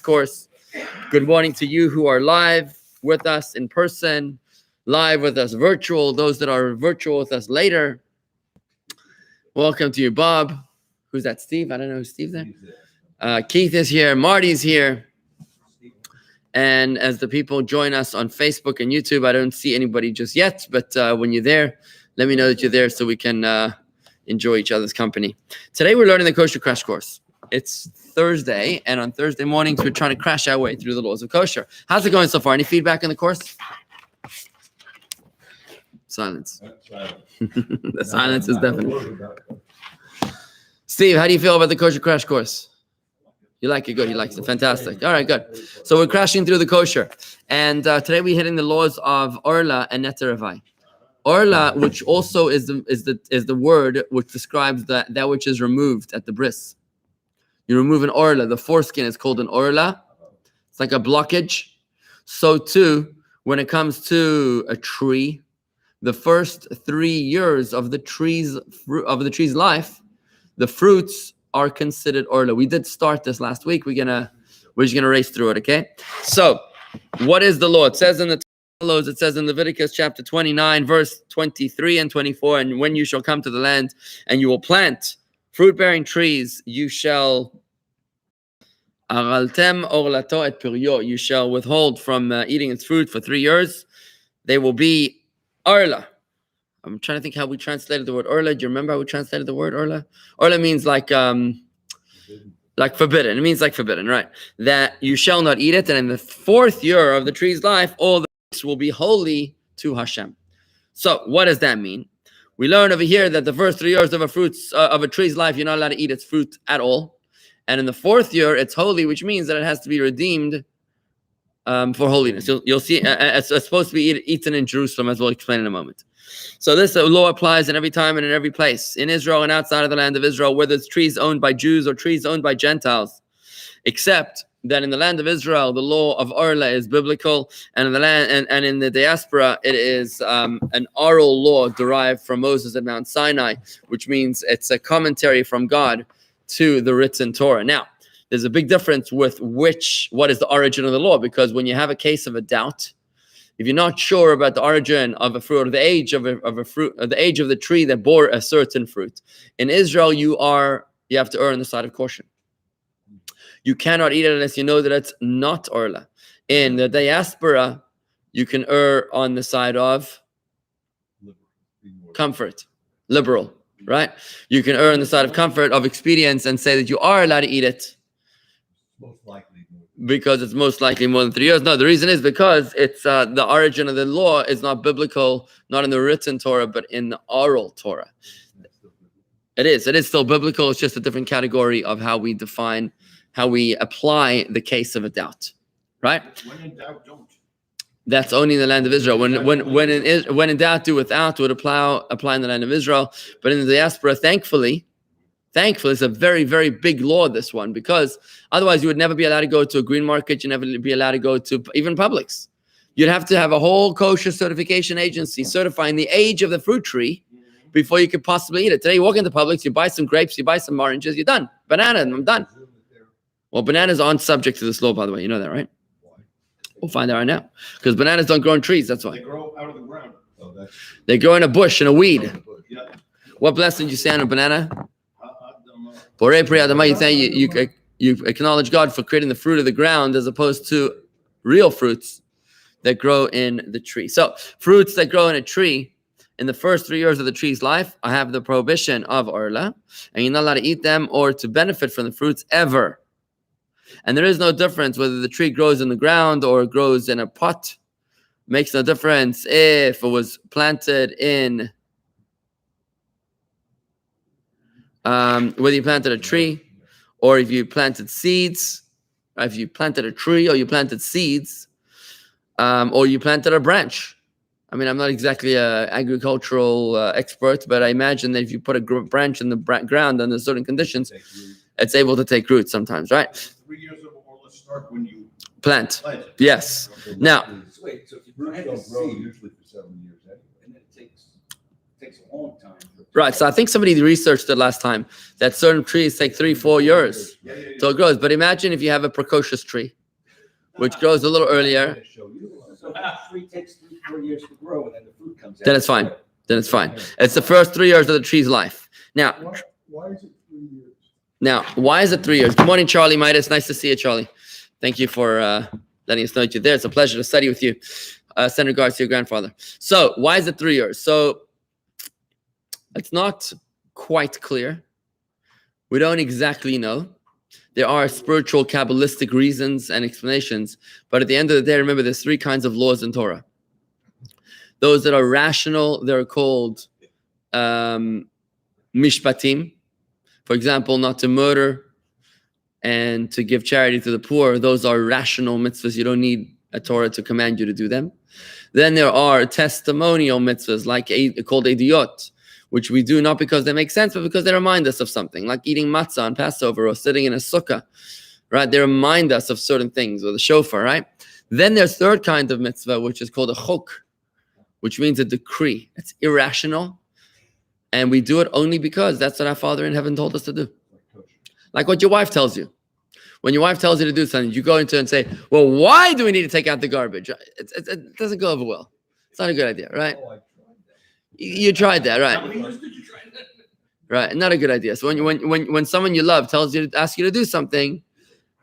course. Good morning to you who are live with us in person, live with us virtual, those that are virtual with us later. Welcome to you, Bob. Who's that, Steve? I don't know who's Steve there. Keith is here. Marty's here. And as the people join us on Facebook and YouTube, I don't see anybody just yet, but when you're there, let me know that you're there so we can enjoy each other's company. Today we're learning the Kosher Crash Course. It's Thursday, and on Thursday mornings we're trying to crash our way through the laws of kosher. How's it going so far? Any feedback in the course? Silence. The silence is definite. Steve, how do you feel about the Kosher Crash Course? You like it? Good. You like it? Fantastic. All right, good. So we're crashing through the kosher. And today we're hitting the laws of Orla and Neterevai. Orla, which also is the word which describes that which is removed at the bris. You remove an Orla. The foreskin is called an Orla. It's like a blockage. So too, when it comes to a tree, the first 3 years of the tree's life, the fruits are considered Orla. We did start this last week. We're just gonna race through it, okay? So, what is the law? It says in the laws, it says in Leviticus chapter 29, verse 23 and 24, and when you shall come to the land and you will plant fruit-bearing trees, you shall araltem orlato et purio. You shall withhold from eating its fruit for 3 years. They will be Orla. I'm trying to think how we translated the word Orla. Do you remember how we translated the word Orla? Orla means like forbidden. It means like forbidden, right? That you shall not eat it. And in the 4th year of the tree's life, all the fruits will be holy to Hashem. So what does that mean? We learn over here that the first 3 years of a tree's life, you're not allowed to eat its fruit at all. And in the 4th year, it's holy, which means that it has to be redeemed for holiness. You'll see it's supposed to be eaten in Jerusalem, as we'll explain in a moment. So this law applies in every time and in every place, in Israel and outside of the land of Israel, whether it's trees owned by Jews or trees owned by Gentiles, except that in the land of Israel, the law of Orla is biblical, and in the land and in the diaspora, it is an oral law derived from Moses at Mount Sinai, which means it's a commentary from God to the written Torah. Now, there's a big difference with what is the origin of the law, because when you have a case of a doubt, if you're not sure about the origin of a fruit or the age of a fruit, or the age of the tree that bore a certain fruit, in Israel you have to err on the side of caution. You cannot eat it unless you know that it's not Orla. In the diaspora, you can err on the side of comfort, liberal, right? You can err on the side of comfort, of expedience, and say that you are allowed to eat it. Most likely. Because it's most likely more than 3 years. No, the reason is because it's the origin of the law is not biblical, not in the written Torah, but in the oral Torah. It is still biblical. It's just a different category of how we define, how we apply the case of a doubt, right? When in doubt, don't. That's only in the land of Israel. When in doubt, do without would apply in the land of Israel. But in the diaspora, thankfully, it's a very, very big law, this one, because otherwise you would never be allowed to go to a green market. You'd never be allowed to go to even Publix. You'd have to have a whole kosher certification agency certifying the age of the fruit tree before you could possibly eat it. Today you walk into Publix, you buy some grapes, you buy some oranges, you're done. Banana, I'm done. Well, bananas aren't subject to this law, by the way. You know that, right? We'll find out right now. Because bananas don't grow on trees, that's why. They grow out of the ground. They grow in a bush, in a weed. Yeah. What blessing did you say on a banana? You acknowledge God for creating the fruit of the ground as opposed to real fruits that grow in the tree. So fruits that grow in a tree in the first 3 years of the tree's life, I have the prohibition of Orla, and you're not allowed to eat them or to benefit from the fruits ever. And there is no difference whether the tree grows in the ground or grows in a pot. Makes no difference if it was planted in whether you planted a tree or if you planted seeds, or if you planted a tree or you planted seeds, or you planted a branch. I mean, I'm not exactly an agricultural expert, but I imagine that if you put a branch in the ground under certain conditions, it's able to take root sometimes, right? 3 years of Orla start when you plant. Yes. Now, wait, so if you plant a seed, usually for 7 years, and then it takes takes a long time. Right. So I think somebody researched it last time that certain trees take 3-4 years till it grows. But imagine if you have a precocious tree, which grows a little earlier, So the tree takes 3-4 years to grow, and then the fruit comes out. then it's fine. Then it's fine. It's the first 3 years of the tree's life. Now, Why is it 3 years? why is it 3 years? Good morning, Charlie Midas. Nice to see you, Charlie. Thank you for letting us know that you're there. It's a pleasure to study with you. Send regards to your grandfather. So why is it 3 years? So it's not quite clear. We don't exactly know. There are spiritual Kabbalistic reasons and explanations. But at the end of the day, remember, there's 3 kinds of laws in Torah. Those that are rational, they're called mishpatim. For example, not to murder and to give charity to the poor. Those are rational mitzvahs. You don't need a Torah to command you to do them. Then there are testimonial mitzvahs, like called ediyot, which we do not because they make sense, but because they remind us of something, like eating matzah on Passover or sitting in a sukkah, right? They remind us of certain things, or the shofar, right? Then there's third kind of mitzvah, which is called a chok, which means a decree. It's irrational, and we do it only because that's what our Father in heaven told us to do. Like what your wife tells you. When your wife tells you to do something, you go into it and say, well, why do we need to take out the garbage? It doesn't go over well. It's not a good idea, right? You tried that, right? Right, not a good idea. So when someone you love tells you to ask you to do something,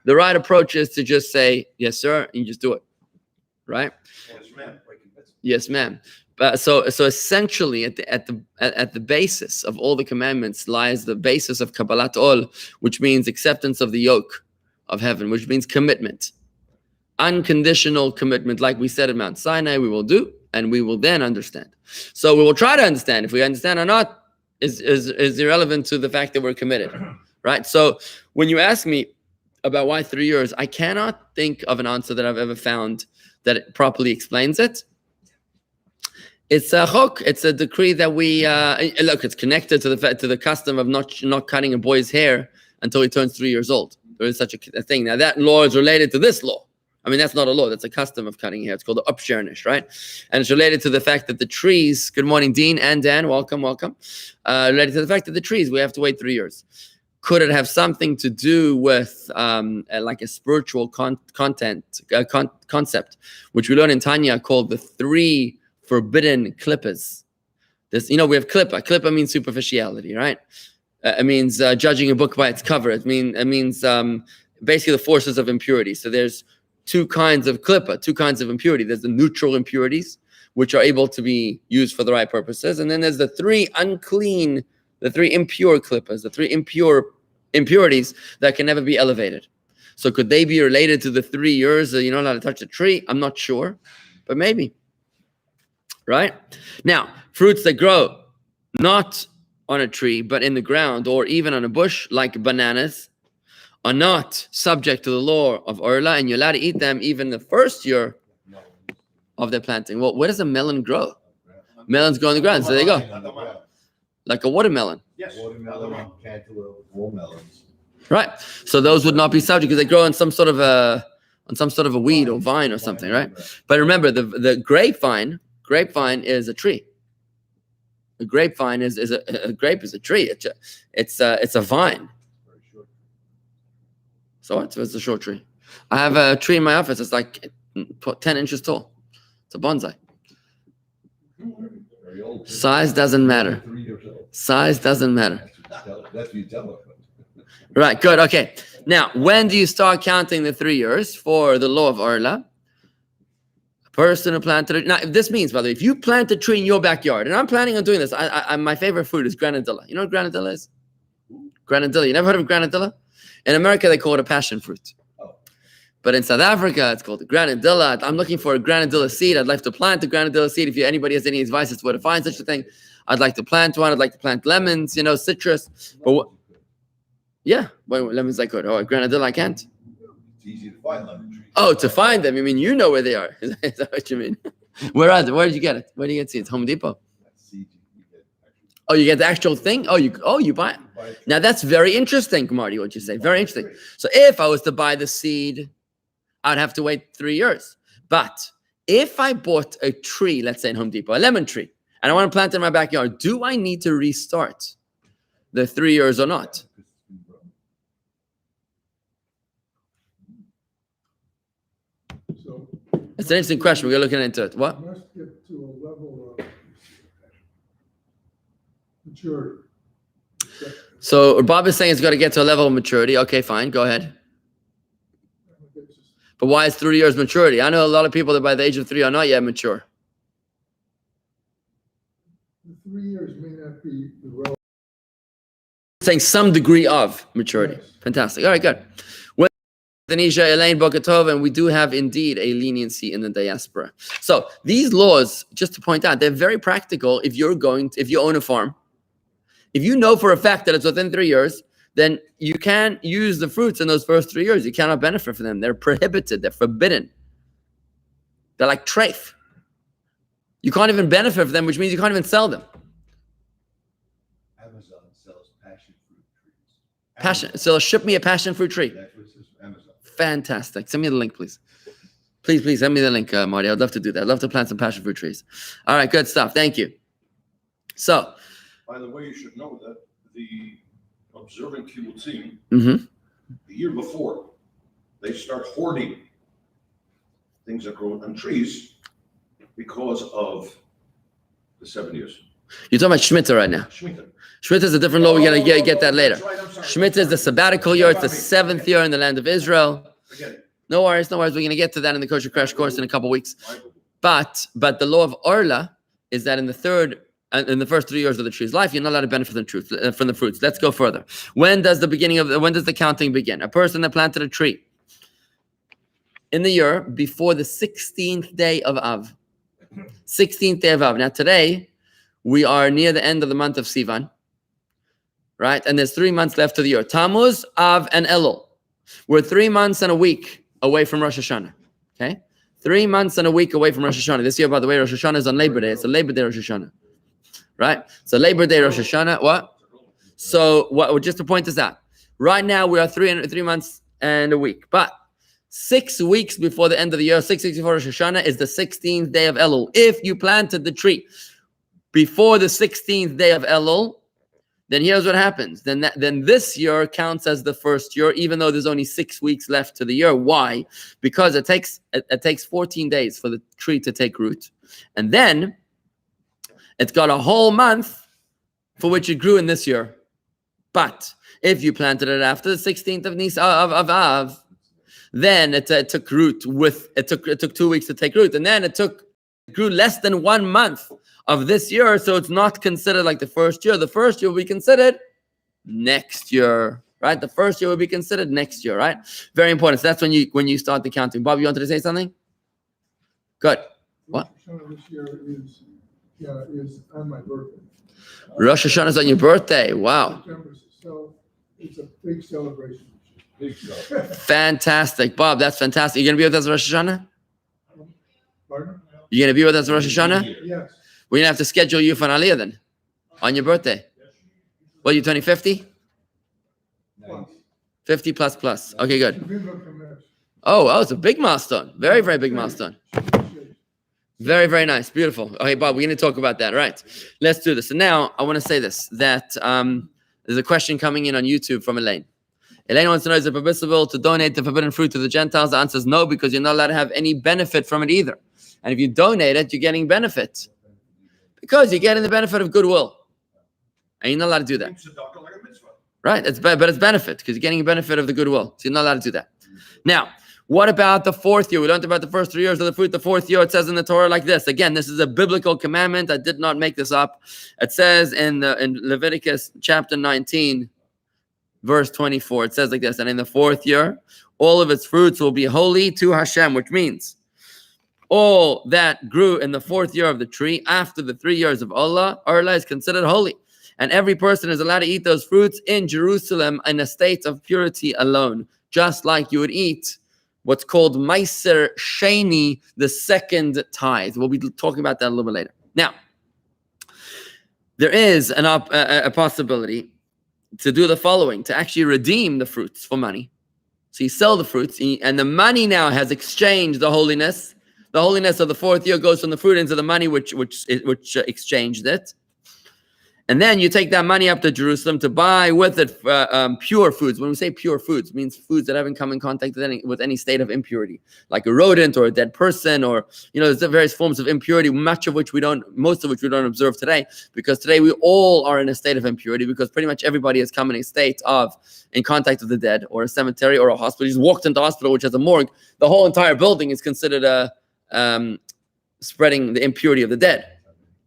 the right approach is to just say, yes, sir, and you just do it, right? Yes, ma'am. But so essentially, at the basis of all the commandments lies the basis of Kabbalat Ol, which means acceptance of the yoke of heaven, which means commitment, unconditional commitment, like we said at Mount Sinai. We will do, and we will then understand. So we will try to understand. If we understand or not is irrelevant to the fact that we're committed, right? So when you ask me about why 3 years, I cannot think of an answer that I've ever found that properly explains it. It's a chok. It's a decree that we look. It's connected to the custom of not cutting a boy's hair until he turns 3 years old. There is such a thing. Now that law is related to this law. I mean, that's not a law. That's a custom of cutting hair. It's called the upshernish, right? And it's related to the fact that the trees. Good morning, Dean and Dan. Welcome. Related to the fact that the trees, we have to wait 3 years. Could it have something to do with like a spiritual concept, which we learn in Tanya, called the 3 forbidden klippas? This, we have klippa. Klippa means superficiality, right? It means judging a book by its cover. It means basically the forces of impurity. So there's 2 kinds of klippa, 2 kinds of impurity. There's the neutral impurities, which are able to be used for the right purposes. And then there's the 3 unclean, the 3 impure klippas, the 3 impurities that can never be elevated. So could they be related to the 3 years that you're not allowed to touch a tree? I'm not sure, but maybe. Right? Now, fruits that grow not on a tree, but in the ground or even on a bush, like bananas, are not subject to the law of Orla, and you're allowed to eat them even the first year of their planting. Well, where does a melon grow? Melons grow on the ground, so there you go. Like a watermelon. Yes. Watermelon, cantaloupe, watermelons. Right. So those would not be subject because they grow on some sort of a weed or vine or something, right? But remember, the grapevine is a tree. A grapevine is a grape is a tree. It's a vine. So what? It's a short tree. I have a tree in my office. It's like 10 inches tall. It's a bonsai. Size doesn't matter. Size doesn't matter. That's what you tell us. Right, good, okay. Now, when do you start counting the 3 years for the law of Orla? A person who planted it. Now, if this means, by the way, if you plant a tree in your backyard, and I'm planning on doing this, my favorite fruit is granadilla. You know what granadilla is? Granadilla. You never heard of granadilla? In America, they call it a passion fruit. But in South Africa, it's called a granadilla. I'm looking for a granadilla seed. I'd like to plant a granadilla seed. If anybody has any advice as to where to find such a thing, I'd like to plant one. I'd like to plant lemons, citrus. But yeah, lemons I could. Oh, granadilla I can't. It's easy to find lemon trees. Oh, to find them. You mean you know where they are? Is that what you mean? Where are they? Where did you get it? Where do you get seeds? Home Depot. Oh, you get the actual thing? Oh, you buy it. Now that's very interesting, Marty, what you say. Very interesting. So if I was to buy the seed, I'd have to wait 3 years. But if I bought a tree, let's say in Home Depot, a lemon tree, and I want to plant it in my backyard. Do I need to restart the 3 years or not? So It's an interesting question. We're looking into it. What? you must get to a level of maturity. So Bob is saying it's got to get to a level of maturity. Okay, fine. Go ahead. But why is 3 years maturity? I know a lot of people that by the age of 3 are not yet mature. The 3 years may not be the relevant. Saying some degree of maturity. Yes. Fantastic. All right, good. Well, Tanisha, Elaine, Bokatov, and we do have indeed a leniency in the diaspora. So these laws, just to point out, they're very practical. If you own a farm, if you know for a fact that it's within 3 years, then you can't use the fruits in those first 3 years. You cannot benefit from them. They're prohibited. They're forbidden. They're like treif. You can't even benefit from them, which means you can't even sell them. Amazon sells passion fruit trees. Passion. So ship me a passion fruit tree. That's what it says for Amazon. Fantastic. Send me the link, please. Please send me the link, Marty. I'd love to do that. I'd love to plant some passion fruit trees. All right, good stuff. Thank you. So, By the way, you should know that the observant kibbutzim, mhm. the year before, they start hoarding things that grow on trees because of the 7 years. You're talking about Shemitah right now. Shemitah. Shemitah is a different law. We're going to get that later. That's right, I'm sorry. Shemitah is the sabbatical year. It's the 7th year in the land of Israel. Forget it. No worries. We're going to get to that in the Kosher Crash Course in a couple weeks. Michael. But the law of Orla is that in the first 3 years of the tree's life, you're not allowed to benefit from the fruits. Let's go further. When does the counting begin? A person that planted a tree in the year before the 16th day of Av. 16th day of Av. Now today, we are near the end of the month of Sivan, right? And there's 3 months left to the year. Tammuz, Av, and Elul. We're 3 months and a week away from Rosh Hashanah, okay? 3 months and a week away from Rosh Hashanah. This year, by the way, Rosh Hashanah is on Labor Day. It's a Labor Day Rosh Hashanah. Right? So Labor Day, Rosh Hashanah, what? So just to point this out, right now we are 3 months and a week, but 6 weeks before the end of the year, 6 weeks before Rosh Hashanah is the 16th day of Elul. If you planted the tree before the 16th day of Elul, then here's what happens. Then this year counts as the first year, even though there's only 6 weeks left to the year. Why? Because it takes 14 days for the tree to take root. And then it's got a whole month for which it grew in this year. But if you planted it after the 16th of Av, then it took root it took 2 weeks to take root, and then it grew less than 1 month of this year, so it's not considered like the first year. The first year will be considered next year, right? The first year will be considered next year, right? Very important. So that's when you start the counting. Bob, you wanted to say something? Good. What? Rosh Hashanah this year is on my birthday. Rosh Hashanah is on your birthday. Wow. September, so it's a big celebration. Big stuff. Fantastic. Bob, that's fantastic. You're going to be with us at Rosh Hashanah? Pardon? You're going to be with us at Rosh Hashanah? Yes. We're going to have to schedule you for an Aliyah then, on your birthday. What, you turning 50? Plus. 50 plus. Okay, good. Viva Kamesh. Oh, it's a big milestone. Very, very big milestone. Very, very nice. Beautiful. Okay, Bob, we're going to talk about that. Right. Let's do this. So now I want to say this, that there's a question coming in on YouTube from Elaine. Elaine wants to know, is it permissible to donate the forbidden fruit to the Gentiles? The answer is no, because you're not allowed to have any benefit from it either. And if you donate it, you're getting benefit. Because you're getting the benefit of goodwill. And you're not allowed to do that. It's a doctor like a mitzvah. Right? But it's benefit, because you're getting a benefit of the goodwill. So you're not allowed to do that. Now, what about the 4th year? We learned about the first 3 years of the fruit. The 4th year, it says in the Torah like this. Again, this is a biblical commandment. I did not make this up. It says in Leviticus chapter 19, verse 24, it says like this. And in the 4th year, all of its fruits will be holy to Hashem, which means all that grew in the 4th year of the tree after the 3 years of Orlah is considered holy. And every person is allowed to eat those fruits in Jerusalem in a state of purity alone, just like you would eat what's called Meiser Sheni, the second tithe. We'll be talking about that a little bit later. Now, there is a possibility to do the following, to actually redeem the fruits for money. So you sell the fruits, and the money now has exchanged the holiness The holiness of the fourth year goes from the fruit into the money which exchanged it. And then you take that money up to Jerusalem to buy with it pure foods. When we say pure foods, it means foods that haven't come in contact with any state of impurity, like a rodent or a dead person, or there's various forms of impurity, most of which we don't observe today, because today we all are in a state of impurity, because pretty much everybody has come in a state of in contact with the dead, or a cemetery, or a hospital. You just walked into a hospital which has a morgue. The whole entire building is considered spreading the impurity of the dead.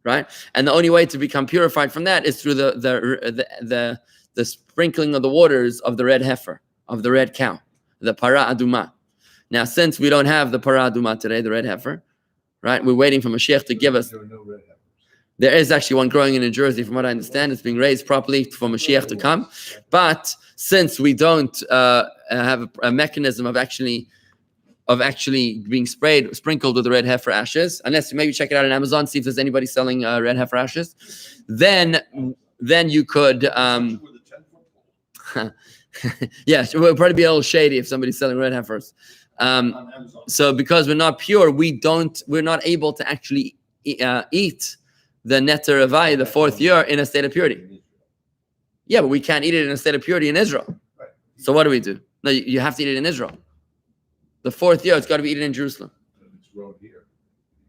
Right, and the only way to become purified from that is through the sprinkling of the waters of the red heifer, of the red cow, the para aduma. Now, since we don't have the para aduma today, the red heifer, right? We're waiting for Mashiach to give us. There are no red heifers. There is actually one growing in New Jersey, from what I understand. It's being raised properly for Mashiach to come. But since we don't have a mechanism of actually being sprinkled with the red heifer ashes, unless maybe check it out on Amazon, see if there's anybody selling red heifer ashes, then you could yeah, it would probably be a little shady if somebody's selling red heifers. So because we're not pure, we're not able to actually eat the netter avai, the fourth year, in a state of purity. Yeah, but we can't eat it in a state of purity in Israel. So what do? No, you have to eat it in Israel. The fourth year, it's got to be eaten in Jerusalem. It's grown here.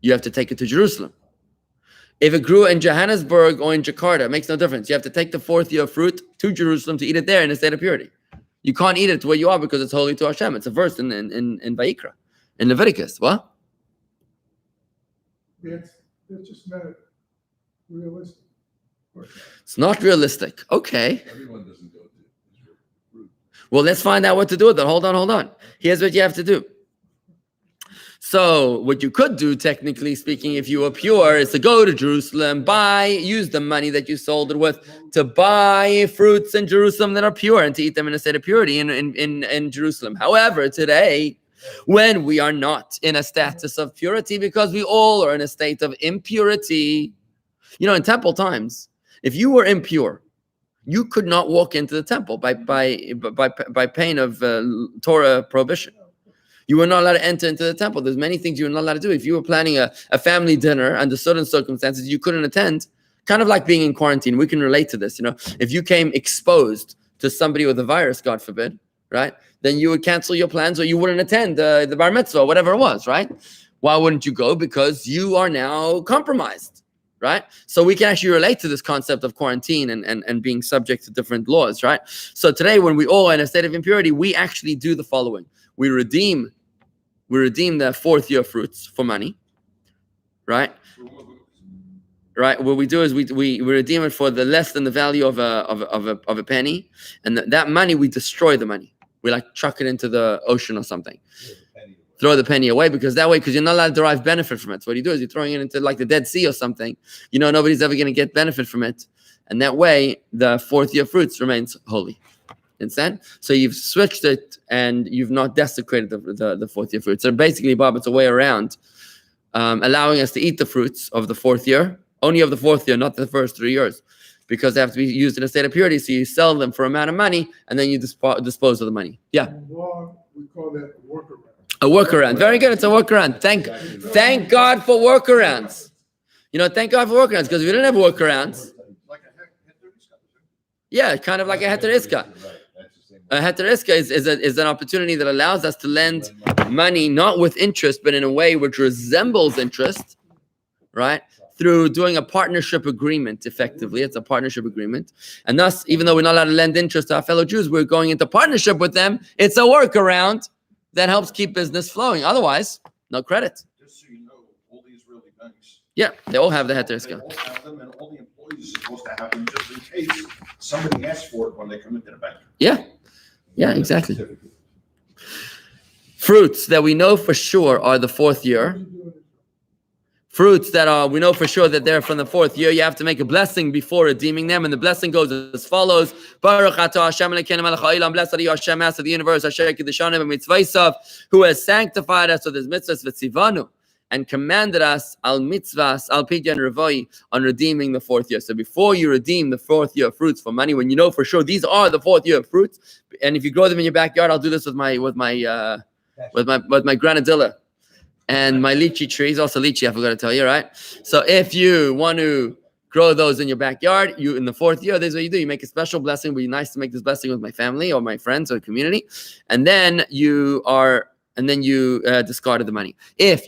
You have to take it to Jerusalem. If it grew in Johannesburg or in Jakarta, it makes no difference. You have to take the fourth year fruit to Jerusalem to eat it there in a state of purity. You can't eat it where you are because it's holy to Hashem. It's a verse in Vayikra, in Leviticus. What? That's just not realistic. It's not realistic. Okay. Everyone doesn't go to Israel. Well, let's find out what to do with it. Hold on. Here's what you have to do. So what you could do, technically speaking, if you were pure, is to go to Jerusalem, use the money that you sold it with to buy fruits in Jerusalem that are pure and to eat them in a state of purity in Jerusalem. However, today, when we are not in a status of purity, because we all are in a state of impurity, in temple times, if you were impure, you could not walk into the temple by pain of Torah prohibition. You were not allowed to enter into the temple. There's many things you were not allowed to do. If you were planning a family dinner under certain circumstances, you couldn't attend. Kind of like being in quarantine. We can relate to this. If you came exposed to somebody with a virus, God forbid, right? Then you would cancel your plans, or you wouldn't attend the bar mitzvah, whatever it was, right? Why wouldn't you go? Because you are now compromised. Right? So we can actually relate to this concept of quarantine and being subject to different laws, right? So today, when we all are in a state of impurity, we actually do the following. We redeem the fourth year fruits for money, right? Right. What we do is we redeem it for the less than the value of a penny, and that money, we destroy the money. We chuck it into the ocean or something. Throw the penny away, because you're not allowed to derive benefit from it. So what you do is you're throwing it into the Dead Sea or something. Nobody's ever going to get benefit from it. And that way, the fourth year fruits remains holy. Understand? So you've switched it and you've not desecrated the fourth year fruits. So basically, Bob, it's a way around allowing us to eat the fruits of the fourth year, only of the fourth year, not the first 3 years, because they have to be used in a state of purity. So you sell them for a amount of money and then you dispose of the money. Yeah. In law, we call that a workaround. A workaround. Very good. It's a workaround. Thank God for workarounds. Thank God for workarounds, because if we didn't have workarounds, yeah, kind of like a heter iska. A heter iska is an opportunity that allows us to lend money not with interest, but in a way which resembles interest, right? Through doing a partnership agreement, effectively. It's a partnership agreement. And thus, even though we're not allowed to lend interest to our fellow Jews, we're going into partnership with them. It's a workaround that helps keep business flowing. Otherwise, no credit. Just so you know, all the Israeli banks, Yeah, they all have the heter they iska. all have them, and all the employees are supposed to have them just in case somebody asks for it when they come into the bank. Yeah, exactly. Fruits that we know for sure are the fourth year. Fruits that we know for sure that they're from the fourth year, you have to make a blessing before redeeming them, and the blessing goes as follows: Baruch atah Hashem Elokeinu melech haolam, blessed are you, Hashem, Master of the universe, Asher kiddushanu b'mitzvaysav, who has sanctified us with his mitzvahs v'tzivanu, and commanded us al mitzvahs al pidyon revoi, on redeeming the fourth year. So before you redeem the fourth year fruits for money, when you know for sure these are the fourth year fruits, and if you grow them in your backyard, I'll do this with my granadilla. And my lychee trees, also lychee, I forgot to tell you, right? So if you want to grow those in your backyard, you in the 4th year, this is what you do. You make a special blessing. It would be nice to make this blessing with my family or my friends or community. And then you discarded the money. If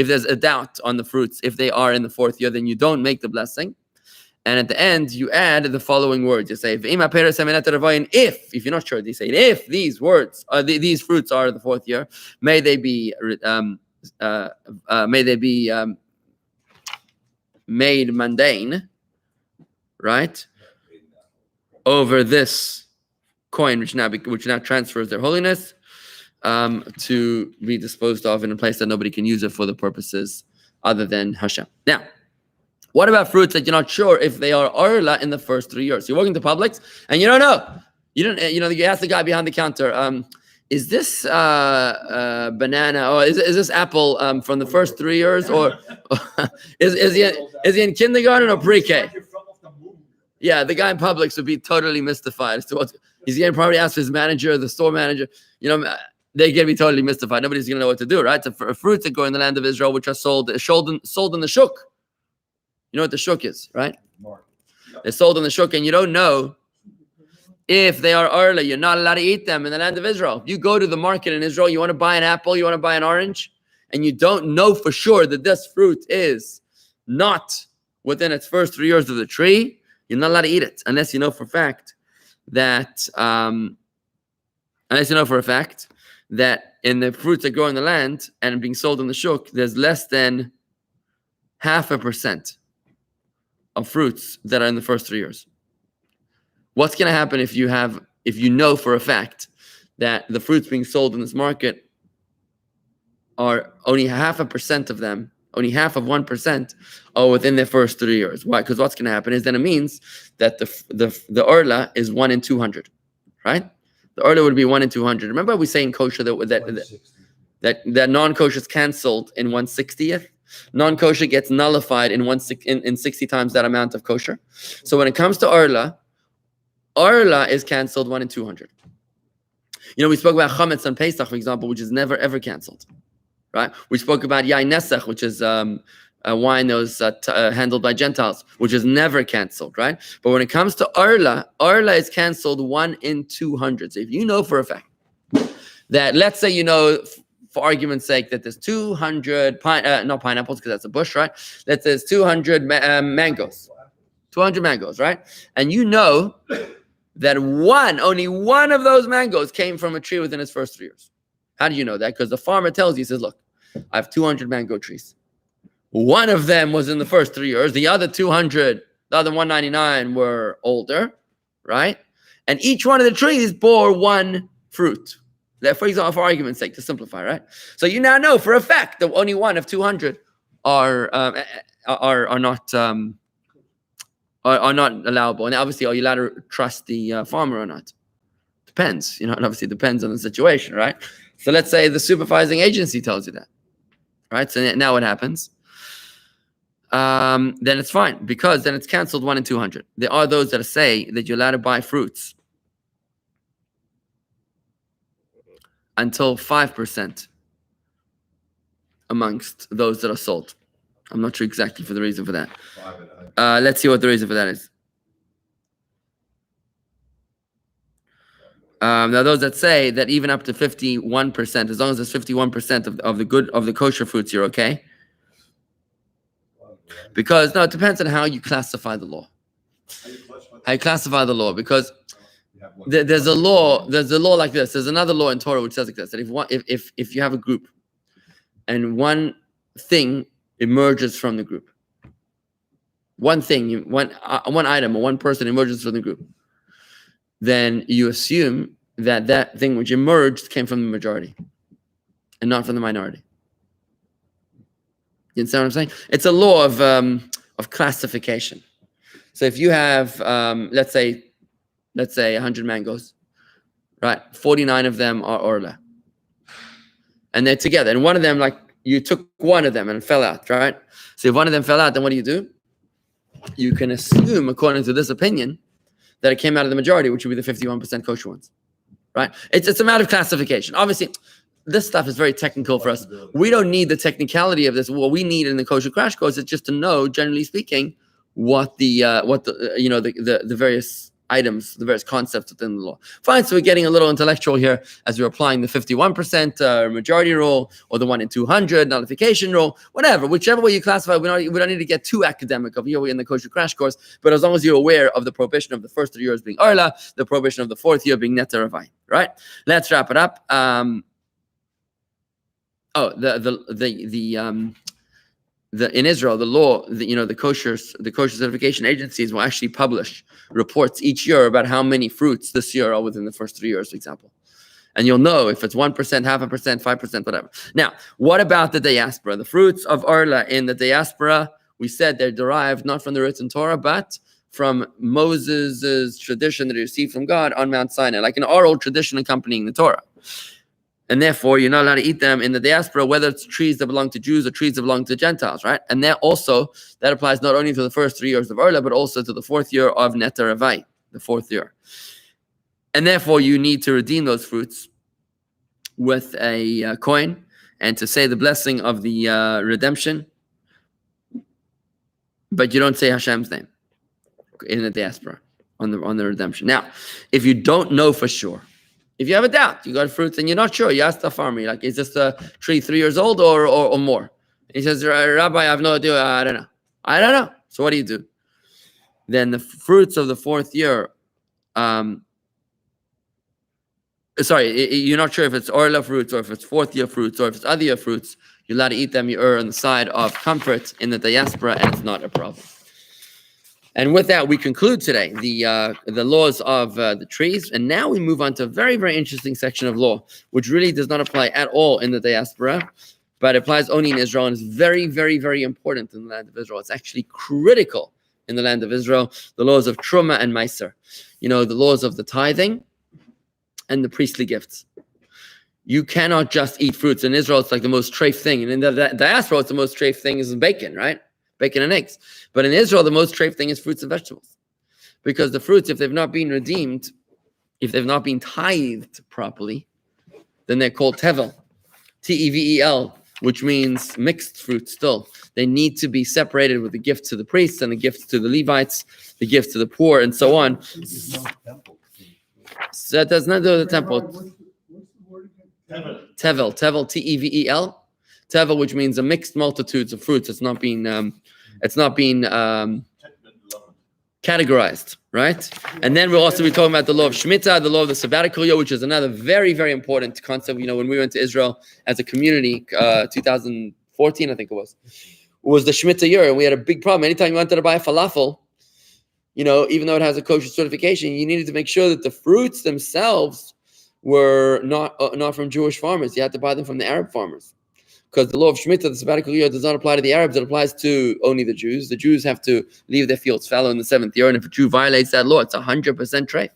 there's a doubt on the fruits, if they are in the 4th year, then you don't make the blessing. And at the end, you add the following words. You say, if you're not sure, you say, if these words, these fruits are the 4th year, may they be made mundane, right, over this coin, which now transfers their holiness, to be disposed of in a place that nobody can use it for the purposes other than Hashem. Now, what about fruits that you're not sure if they are Orla in the first 3 years? So you're walking to Publix and you don't know. You ask the guy behind the counter, is this banana or is this apple from the first 3 years, or is he in kindergarten or pre-K? Yeah, the guy in Publix would be totally mystified as to what he's going to probably ask his manager, the store manager. They're going to be totally mystified. Nobody's going to know what to do, right? So for fruits that go in the land of Israel, which are sold in the shuk. You know what the shuk is, right? They're sold in the shuk, and you don't know if they are Orla. You're not allowed to eat them in the land of Israel. If you go to the market in Israel, you want to buy an apple, you want to buy an orange, and you don't know for sure that this fruit is not within its first 3 years of the tree, you're not allowed to eat it unless you know for a fact that in the fruits that grow in the land and being sold in the shuk, there's less than 0.5% of fruits that are in the first 3 years. What's going to happen if you know for a fact that the fruits being sold in this market are only 0.5% of them, only half of 1% are within their first 3 years? Why? Because what's going to happen is then it means that the Orla is 1 in 200, right? The Orla would be 1 in 200. Remember we say in kosher that non-kosher is canceled in 1/60th. Non-kosher gets nullified in 60 times that amount of kosher. So when it comes to Orla is canceled 1 in 200. We spoke about chametz on Pesach, for example, which is never ever canceled, right? We spoke about yain nesach, which is a wine that was handled by Gentiles, which is never canceled, right? But when it comes to Orla is canceled 1 in 200. So if you know for a fact that, let's say for argument's sake, that there's 200 not pineapples because that's a bush, right? That there's 200 mangoes. 200 mangoes, right? And you know that only one of those mangoes came from a tree within its first 3 years. How do you know that? Because the farmer tells you, he says, look, I have 200 mango trees. One of them was in the first 3 years. The other 200, the other 199 were older, right? And each one of the trees bore one fruit. For example, for argument's sake, to simplify, right? So you now know for a fact that only one of 200 are not allowable. And obviously, are you allowed to trust the farmer or not? Depends, and obviously it depends on the situation, right? So let's say the supervising agency tells you that, right? So now what happens? Then it's fine, because then it's canceled 1 in 200. There are those that say that you're allowed to buy fruits until 5% amongst those that are sold. I'm not sure exactly for the reason for that. Let's see what the reason for that is. Now, those that say that even up to 51%, as long as there's 51% of the kosher fruits, you're okay. Because it depends on how you classify the law. How you classify the law, because there's a law like this. There's another law in Torah which says like this: that if you have a group and one thing emerges from the group, one item or one person emerges from the group, then you assume that thing which emerged came from the majority and not from the minority. You understand what I'm saying? It's a law of classification. So if you have, let's say 100 mangoes, right? 49 of them are Orla, and they're together. And one of them, like you took one of them and it fell out, right? So if one of them fell out, then what do? You can assume, according to this opinion, that it came out of the majority, which would be the 51% kosher ones, right? It's a matter of classification. Obviously, this stuff is very technical for us. We don't need the technicality of this. What we need in the kosher crash course is just to know, generally speaking, what the various items, the various concepts within the law. Fine, so we're getting a little intellectual here as we're applying the 51% majority rule or the 1 in 200 nullification rule, whatever, whichever way you classify. We don't need to get too academic of here in the kosher crash course, but as long as you're aware of the prohibition of the first 3 years being Orla, the prohibition of the 4th year being Neta Ravai, right? Let's wrap it up. In Israel, the law, the kosher certification agencies will actually publish reports each year about how many fruits this year are within the first 3 years, for example. And you'll know if it's 1%, 0.5%, 5%, whatever. Now, what about the diaspora? The fruits of Orla in the diaspora, we said they're derived not from the written Torah, but from Moses' tradition that he received from God on Mount Sinai, like an oral tradition accompanying the Torah. And therefore, you're not allowed to eat them in the diaspora, whether it's trees that belong to Jews or trees that belong to Gentiles, right? And that applies not only to the first 3 years of Orla, but also to the 4th year of Neta Ravai, the 4th year. And therefore, you need to redeem those fruits with a coin and to say the blessing of the redemption. But you don't say Hashem's name in the diaspora on the redemption. Now, if you don't know for sure, if you have a doubt, you got fruits and you're not sure, you ask the farmer, you're like, is this a tree 3 years old or more? He says, Rabbi, I have no idea. I don't know. So what do? Then the fruits of the 4th year, you're not sure if it's Orla fruits or if it's 4th year fruits or if it's other year fruits, you're allowed to eat them. You err on the side of comfort in the diaspora, and it's not a problem. And with that, we conclude today the laws of the trees. And now we move on to a very, very interesting section of law, which really does not apply at all in the diaspora, but applies only in Israel and is very, very, very important in the land of Israel. It's actually critical in the land of Israel, the laws of Truma and Meiser. The laws of the tithing and the priestly gifts. You cannot just eat fruits. In Israel, it's like the most treif thing. And in the diaspora, it's the most treif thing is bacon, right? Bacon and eggs. But in Israel, the most treif thing is fruits and vegetables. Because the fruits, if they've not been redeemed, if they've not been tithed properly, then they're called tevel, Tevel, which means mixed fruit still. They need to be separated with the gifts to the priests and the gifts to the Levites, the gifts to the poor, and so on. So that does not do with the temple. What's the word again? Tevel, Tevel, Tevel, which means a mixed multitudes of fruits. It's not being categorized, right? And then we'll also be talking about the law of Shemitah, the law of the sabbatical year, which is another very, very important concept. When we went to Israel as a community, 2014, I think it was the Shemitah year, and we had a big problem. Anytime you wanted to buy a falafel, even though it has a kosher certification, you needed to make sure that the fruits themselves were not from Jewish farmers. You had to buy them from the Arab farmers. Because the law of Shemitah, the sabbatical year, does not apply to the Arabs. It applies to only the Jews. The Jews have to leave their fields fallow in the 7th year. And if a Jew violates that law, it's 100% treif.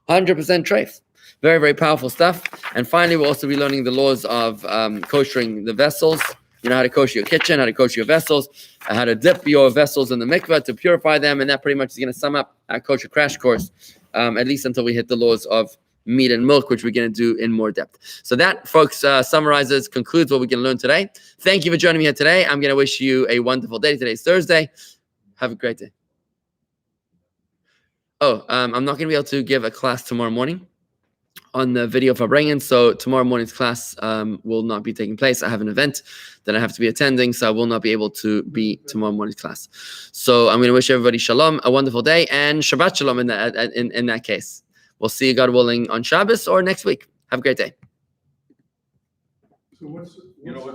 100% treif. Very, very powerful stuff. And finally, we'll also be learning the laws of koshering the vessels. How to kosher your kitchen, how to kosher your vessels, how to dip your vessels in the mikveh to purify them. And that pretty much is going to sum up our kosher crash course, at least until we hit the laws of meat and milk, which we're going to do in more depth. So that, folks, concludes what we're going to learn today. Thank you for joining me here today. I'm going to wish you a wonderful day. Today's Thursday. Have a great day. I'm not going to be able to give a class tomorrow morning on the video for bringing. So tomorrow morning's class will not be taking place. I have an event that I have to be attending, so I will not be able to be tomorrow morning's class. So I'm going to wish everybody shalom, a wonderful day, and Shabbat shalom in that case. We'll see you, God willing, on Shabbos or next week. Have a great day. So what's